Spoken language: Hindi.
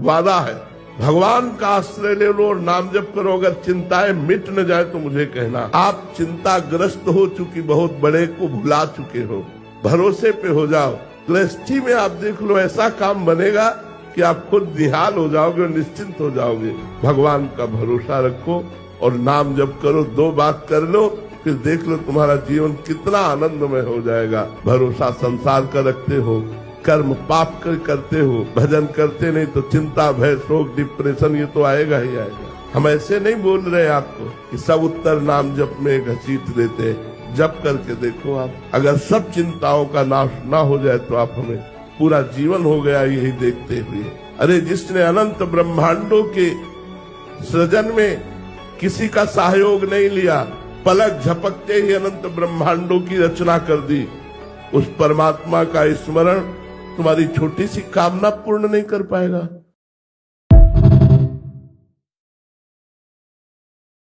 वादा है, भगवान का आश्रय ले लो और नाम जप करो। अगर चिंताएं मिट न जाए तो मुझे कहना। आप चिंताग्रस्त हो चुकी बहुत बड़े को भुला चुके हो, भरोसे पे हो जाओ। गृहस्थी में आप देख लो, ऐसा काम बनेगा कि आप खुद निहाल हो जाओगे और निश्चिंत हो जाओगे। भगवान का भरोसा रखो और नाम जप करो। 2 बात कर लो, फिर देख लो तुम्हारा जीवन कितना आनंदमय हो जाएगा। भरोसा संसार का रखते हो, कर्म पाप करते हो, भजन करते नहीं तो चिंता, भय, शोक, डिप्रेशन ये तो आएगा ही आएगा। हम ऐसे नहीं बोल रहे आपको कि सब उत्तर नाम जप में घसीट देते हैं। जप करके देखो आप, अगर सब चिंताओं का नाश ना हो जाए तो आप हमें पूरा जीवन हो गया यही देखते हुए। अरे जिसने अनंत ब्रह्मांडों के सृजन में किसी का सहयोग नहीं लिया, पलक झपकते ही अनंत ब्रह्मांडों की रचना कर दी, उस परमात्मा का स्मरण तुम्हारी छोटी सी कामना पूर्ण नहीं कर पाएगा।